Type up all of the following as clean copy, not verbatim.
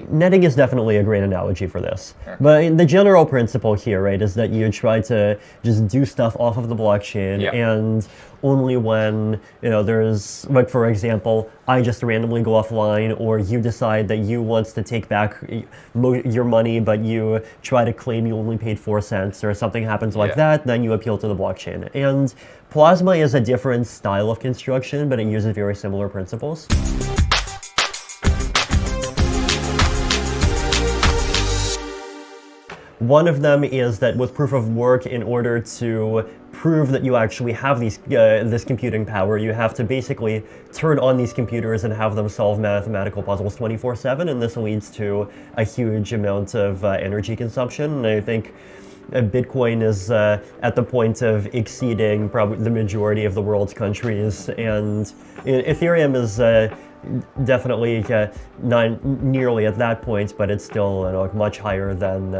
Netting is definitely a great analogy for this. Sure. But the general principle here, right, is that you try to just do stuff off of the blockchain, Yeah. and only when, there's, like, for example, I just randomly go offline, or you decide that you want to take back your money, but you try to claim you only paid 4 cents, or something happens like that, then you appeal to the blockchain. And Plasma is a different style of construction, but it uses very similar principles. One of them is that with proof of work, in order to prove that you actually have this computing power, you have to basically turn on these computers and have them solve mathematical puzzles 24/7, and this leads to a huge amount of energy consumption. And I think Bitcoin is at the point of exceeding probably the majority of the world's countries, and Ethereum is definitely not nearly at that point, but it's still much higher than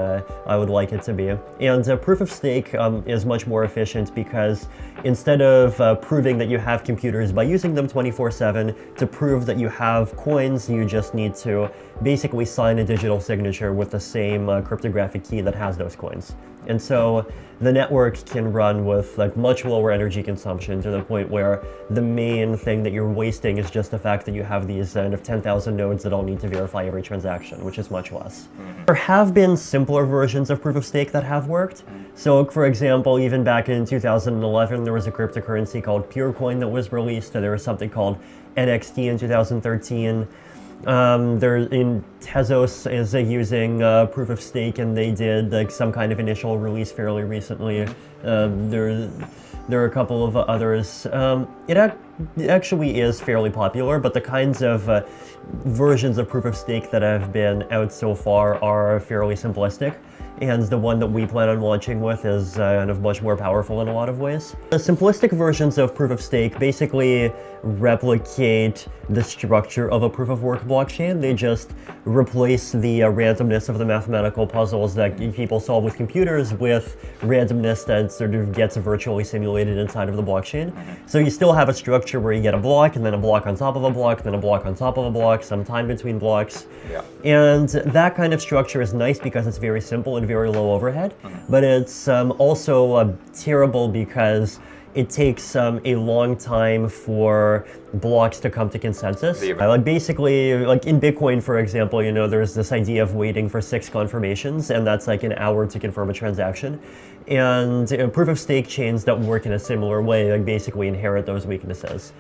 I would like it to be. And proof of stake is much more efficient because instead of proving that you have computers by using them 24/7, to prove that you have coins, you just need to basically sign a digital signature with the same cryptographic key that has those coins. And so the network can run with much lower energy consumption, to the point where the main thing that you're wasting is just the fact that you have these 10,000 nodes that all need to verify every transaction, which is much less. There have been simpler versions of proof of stake that have worked. So, for example, even back in 2011, there was a cryptocurrency called Purecoin that was released. There was something called NXT in 2013. Tezos is using proof of stake, and they did some kind of initial release fairly recently. There are a couple of others. It actually is fairly popular, but the kinds of versions of proof of stake that have been out so far are fairly simplistic. And the one that we plan on launching with is kind of much more powerful in a lot of ways. The simplistic versions of proof of stake basically replicate the structure of a proof of work blockchain. They just replace the randomness of the mathematical puzzles that people solve with computers with randomness that sort of gets virtually simulated inside of the blockchain. So you still have a structure where you get a block, and then a block on top of a block, then a block on top of a block, some time between blocks. Yeah. And that kind of structure is nice because it's very simple and very low overhead, but it's also terrible because it takes a long time for blocks to come to consensus. Basically, in Bitcoin, for example, there's this idea of waiting for 6 confirmations, and that's an hour to confirm a transaction. And proof of stake chains that work in a similar way basically inherit those weaknesses.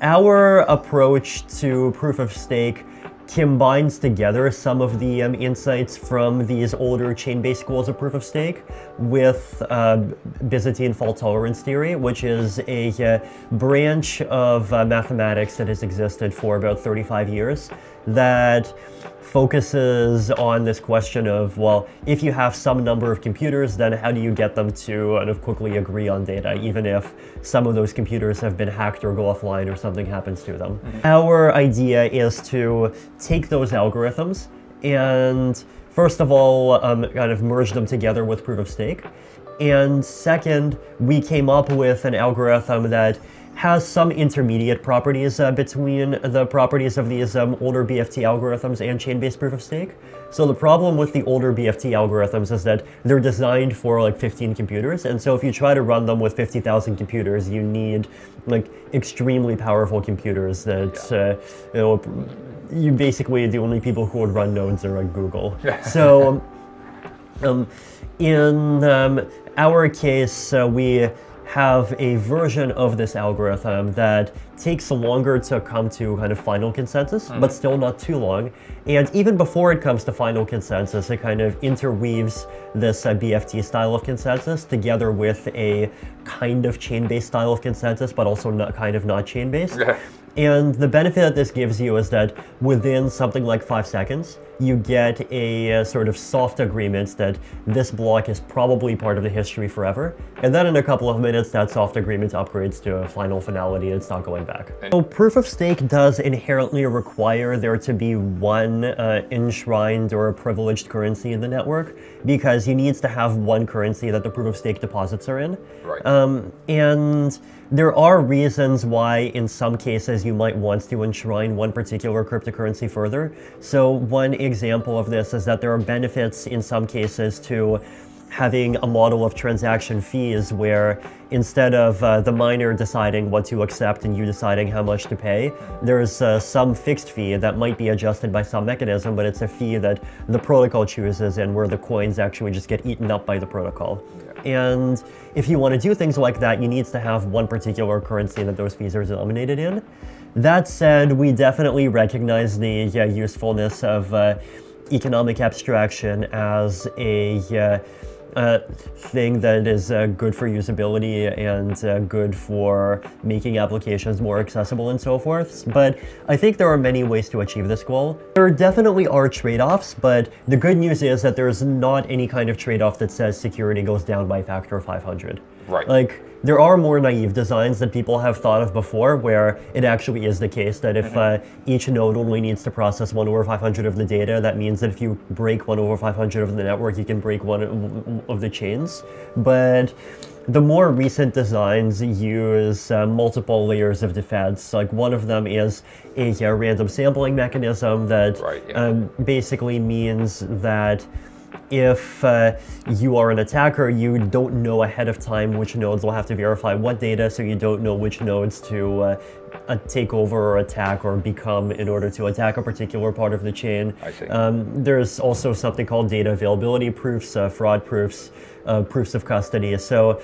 Our approach to proof of stake combines together some of the insights from these older chain-based schools of proof of stake with Byzantine fault tolerance theory, which is a branch of mathematics that has existed for about 35 years that focuses on this question of, well, if you have some number of computers, then how do you get them to kind of quickly agree on data, even if some of those computers have been hacked or go offline or something happens to them. Our idea is to take those algorithms and, first of all, kind of merge them together with proof of stake. And second, we came up with an algorithm that has some intermediate properties between the properties of these older BFT algorithms and chain-based proof of stake. So the problem with the older BFT algorithms is that they're designed for 15 computers, and so if you try to run them with 50,000 computers, you need extremely powerful computers that you basically, the only people who would run nodes are Google. So in our case, we have a version of this algorithm that takes longer to come to kind of final consensus, but still not too long. And even before it comes to final consensus, it kind of interweaves this BFT style of consensus together with a kind of chain-based style of consensus, but also not chain-based. And the benefit that this gives you is that within something like 5 seconds, you get a sort of soft agreement that this block is probably part of the history forever. And then in a couple of minutes, that soft agreement upgrades to a final finality and it's not going back. So proof of stake does inherently require there to be one enshrined or privileged currency in the network, because you need to have one currency that the proof of stake deposits are in. And there are reasons why in some cases you might want to enshrine one particular cryptocurrency further. So one example of this is that there are benefits in some cases to having a model of transaction fees where instead of the miner deciding what to accept and you deciding how much to pay, there's some fixed fee that might be adjusted by some mechanism, but it's a fee that the protocol chooses and where the coins actually just get eaten up by the protocol. And if you want to do things like that, you need to have one particular currency that those fees are denominated in. That said, we definitely recognize the usefulness of economic abstraction as a thing that is good for usability and good for making applications more accessible and so forth. But I think there are many ways to achieve this goal. There definitely are trade-offs, but the good news is that there's not any kind of trade-off that says security goes down by a factor of 500. Right. Like, there are more naive designs that people have thought of before where it actually is the case that if each node only needs to process 1/500 of the data, that means that if you break 1/500 of the network, you can break one of the chains. But the more recent designs use multiple layers of defense. Like one of them is a random sampling mechanism that basically means that if you are an attacker, you don't know ahead of time which nodes will have to verify what data, so you don't know which nodes to take over or attack or become in order to attack a particular part of the chain. I see. There's also something called data availability proofs, fraud proofs, proofs of custody. So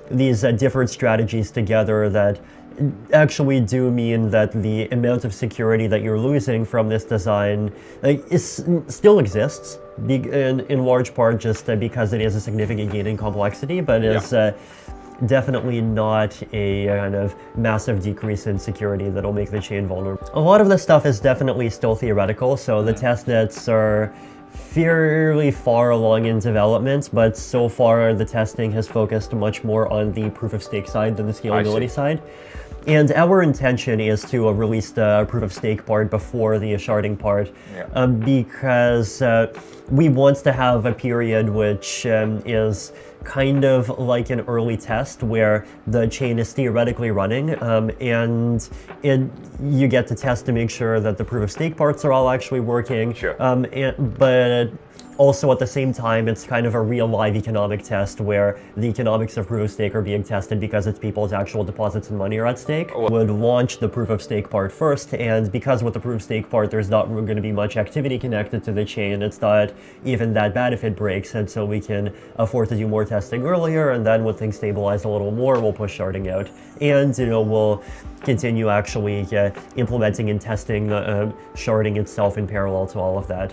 these different strategies together that actually do mean that the amount of security that you're losing from this design still exists, in large part just because it is a significant gain in complexity, but is definitely not a kind of massive decrease in security that'll make the chain vulnerable. A lot of this stuff is definitely still theoretical, so the testnets are fairly far along in development, but so far the testing has focused much more on the proof of stake side than the scalability side. And our intention is to release the proof of stake part before the sharding part, because we want to have a period which is kind of like an early test where the chain is theoretically running, and you get to test to make sure that the proof of stake parts are all actually working. Sure. But also at the same time, it's kind of a real live economic test where the economics of proof of stake are being tested because it's people's actual deposits and money are at stake. Would launch the proof of stake part first, and because with the proof of stake part there's not going to be much activity connected to the chain, it's not even that bad if it breaks, and so we can afford to do more testing earlier, and then when things stabilize a little more, we'll push sharding out. And we'll continue actually implementing and testing sharding itself in parallel to all of that.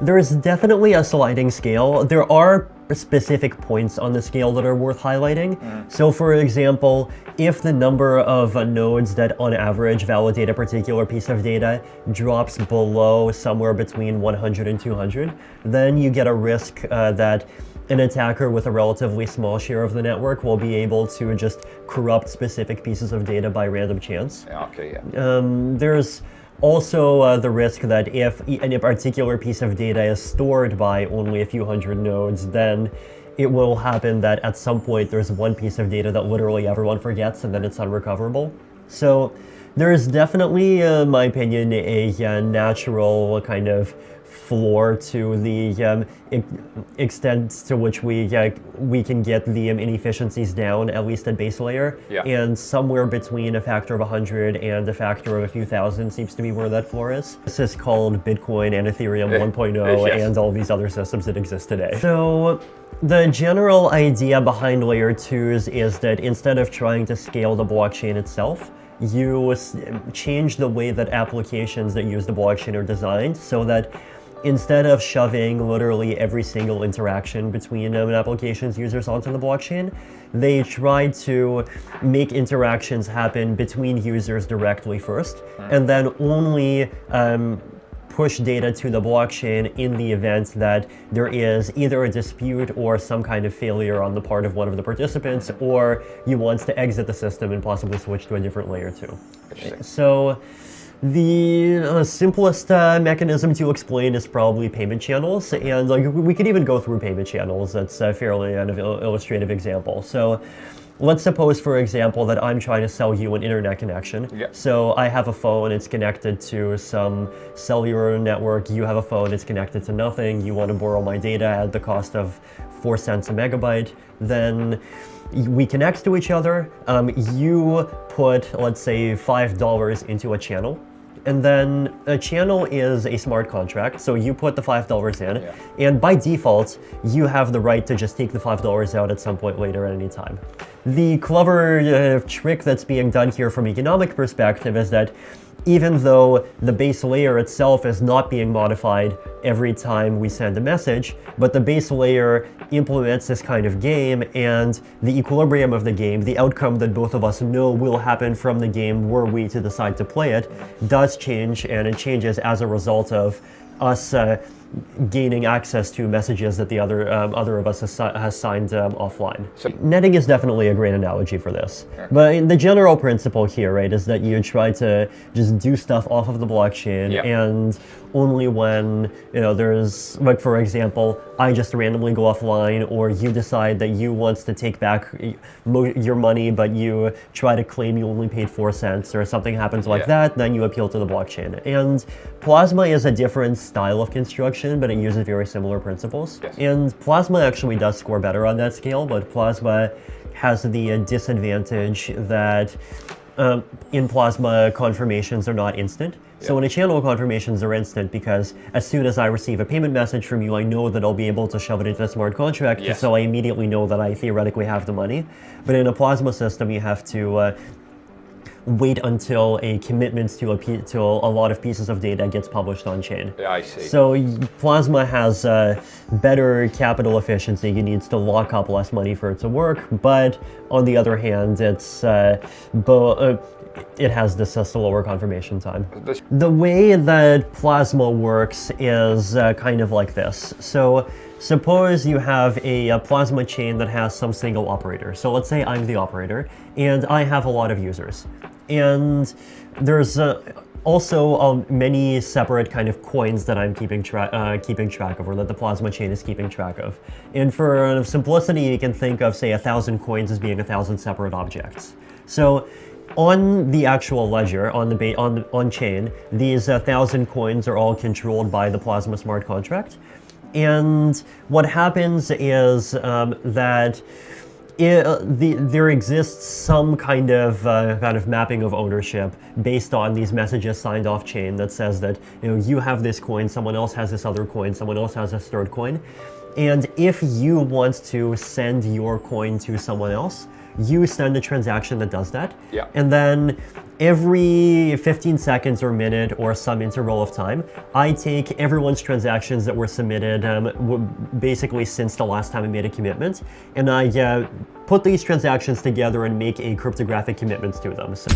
There's definitely a sliding scale. There are specific points on the scale that are worth highlighting. So for example, if the number of nodes that on average validate a particular piece of data drops below somewhere between 100 and 200, then you get a risk that an attacker with a relatively small share of the network will be able to just corrupt specific pieces of data by random chance. There's also the risk that if a particular piece of data is stored by only a few hundred nodes, then it will happen that at some point there's one piece of data that literally everyone forgets and then it's unrecoverable. So there's definitely, in my opinion, a natural kind of floor to the extent to which we can get the inefficiencies down, at least at base layer. And somewhere between a factor of 100 and a factor of a few thousand seems to be where that floor is. This is called Bitcoin and Ethereum 1.0 and all these other systems that exist today. So the general idea behind layer 2s is that instead of trying to scale the blockchain itself, you change the way that applications that use the blockchain are designed so that instead of shoving literally every single interaction between an application's users onto the blockchain, they try to make interactions happen between users directly first, and then only push data to the blockchain in the event that there is either a dispute or some kind of failure on the part of one of the participants, or you want to exit the system and possibly switch to a different layer too. So the simplest mechanism to explain is probably payment channels, and we could even go through payment channels. That's a fairly illustrative example. So let's suppose, for example, that I'm trying to sell you an internet connection. Yeah. So I have a phone, it's connected to some cellular network. You have a phone, it's connected to nothing. You want to borrow my data at the cost of 4 cents a megabyte. Then we connect to each other. You put, let's say, $5 into a channel. And then a channel is a smart contract, so you put the $5 in, and by default, you have the right to just take the $5 out at some point later at any time. The clever trick that's being done here from an economic perspective is that even though the base layer itself is not being modified every time we send a message, but the base layer implements this kind of game, and the equilibrium of the game, the outcome that both of us know will happen from the game were we to decide to play it, does change, and it changes as a result of us gaining access to messages that the other of us has signed offline. So netting is definitely a great analogy for this. But the general principle here, right, is that you try to just do stuff off of the blockchain, and only when, there's, like, for example, I just randomly go offline, or you decide that you want to take back your money, but you try to claim you only paid 4 cents, or something happens like that, then you appeal to the blockchain. And Plasma is a different style of construction, but it uses very similar principles. And Plasma actually does score better on that scale, but Plasma has the disadvantage that in Plasma, confirmations are not instant. So in a channel, confirmations are instant, because as soon as I receive a payment message from you, I know that I'll be able to shove it into a smart contract, so I immediately know that I theoretically have the money. But in a Plasma system, you have to wait until a commitment to a lot of pieces of data gets published on chain. I see. So Plasma has better capital efficiency. It needs to lock up less money for it to work, but on the other hand, it has this slower confirmation time. The way that Plasma works is kind of like this. So suppose you have a Plasma chain that has some single operator. So let's say I'm the operator, and I have a lot of users. And there's also many separate kind of coins that I'm keeping track of, or that the Plasma chain is keeping track of. And for simplicity, you can think of, say, 1,000 coins as being 1,000 separate objects. So on the actual ledger, on chain, these 1,000 coins are all controlled by the Plasma smart contract. And what happens is that there exists some kind of mapping of ownership based on these messages signed off chain that says that you have this coin, someone else has this other coin, someone else has this third coin, and if you want to send your coin to someone else, you send a transaction that does that, and then every 15 seconds or minute or some interval of time, I take everyone's transactions that were submitted basically since the last time I made a commitment, and I put these transactions together and make a cryptographic commitment to them. So